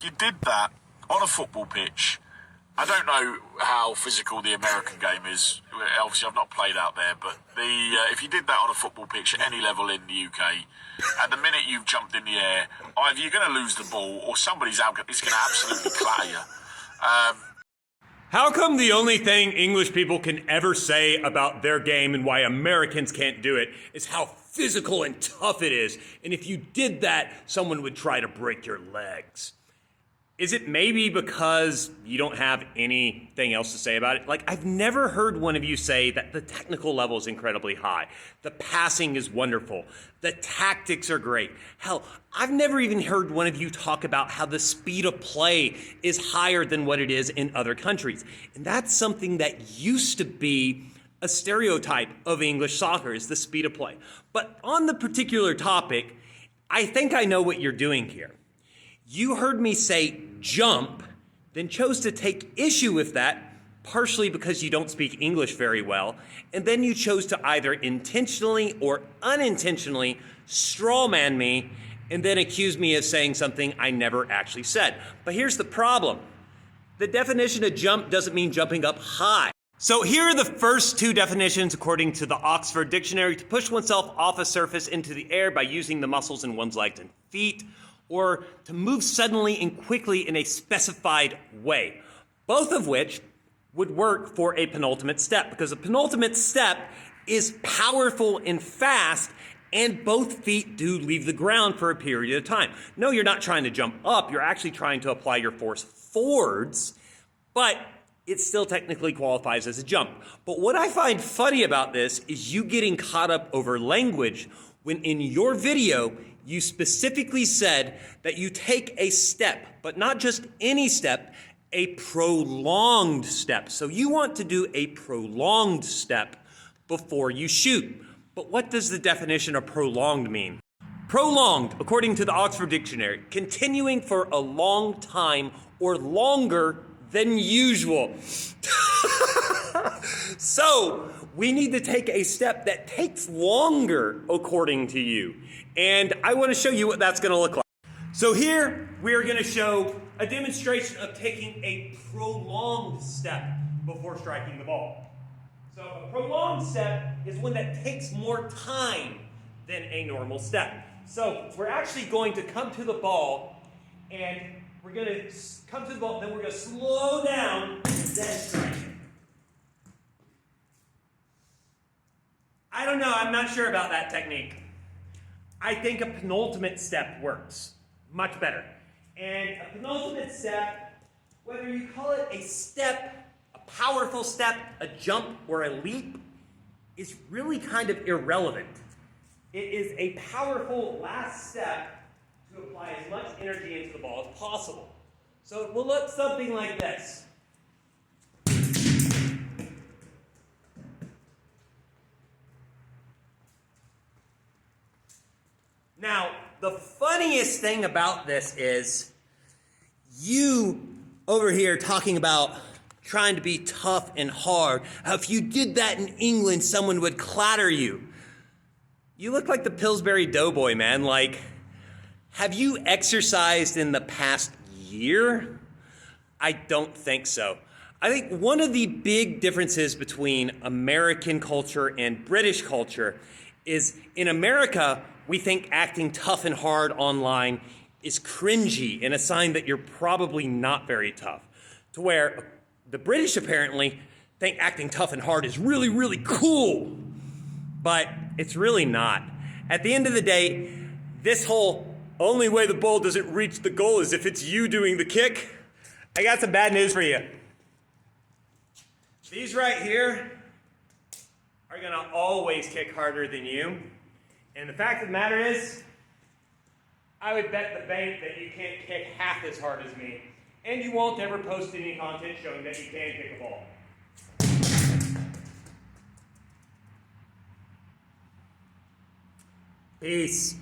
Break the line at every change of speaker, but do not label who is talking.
You did that on a football pitch. I don't know how physical the American game is. Obviously, I've not played out there, but if you did that on a football pitch at any level in the UK, at the minute you've jumped in the air, either you're going to lose the ball or somebody's out is going to absolutely clatter you.
How come the only thing English people can ever say about their game and why Americans can't do it is how physical and tough it is? And if you did that, someone would try to break your legs. Is it maybe because you don't have anything else to say about it? Like, I've never heard one of you say that the technical level is incredibly high. The passing is wonderful. The tactics are great. Hell, I've never even heard one of you talk about how the speed of play is higher than what it is in other countries. And that's something that used to be a stereotype of English soccer, is the speed of play. But on the particular topic, I think I know what you're doing here. You heard me say jump, then chose to take issue with that, partially because you don't speak English very well, and then you chose to either intentionally or unintentionally strawman me and then accuse me of saying something I never actually said. But here's the problem. The definition of jump doesn't mean jumping up high. So here are the first two definitions according to the Oxford Dictionary: to push oneself off a surface into the air by using the muscles in one's legs and feet, or to move suddenly and quickly in a specified way, both of which would work for a penultimate step, because a penultimate step is powerful and fast, and both feet do leave the ground for a period of time. No, you're not trying to jump up, you're actually trying to apply your force forwards, but it still technically qualifies as a jump. But what I find funny about this is you getting caught up over language when in your video, you specifically said that you take a step, but not just any step, a prolonged step. So you want to do a prolonged step before you shoot. But what does the definition of prolonged mean? Prolonged, according to the Oxford Dictionary, continuing for a long time or longer than usual. So we need to take a step that takes longer, according to you. And I want to show you what that's going to look like. So here we are going to show a demonstration of taking a prolonged step before striking the ball. So a prolonged step is one that takes more time than a normal step. So we're actually going to come to the ball, and we're going to come to the ball, then we're going to slow down and then strike it. I don't know, I'm not sure about that technique. I think a penultimate step works much better. And a penultimate step, whether you call it a step, a powerful step, a jump, or a leap, is really kind of irrelevant. It is a powerful last step to apply as much energy into the ball as possible. So it will look something like this. Now, the funniest thing about this is you over here talking about trying to be tough and hard. How if you did that in England, someone would clatter you. You look like the Pillsbury Doughboy, man. Like, have you exercised in the past year? I don't think so. I think one of the big differences between American culture and British culture is in America, we think acting tough and hard online is cringy and a sign that you're probably not very tough. To where the British apparently think acting tough and hard is really, really cool. But it's really not. At the end of the day, this whole only way the ball doesn't reach the goal is if it's you doing the kick, I got some bad news for you. These right here are gonna always kick harder than you. And the fact of the matter is, I would bet the bank that you can't kick half as hard as me. And you won't ever post any content showing that you can kick a ball. Peace.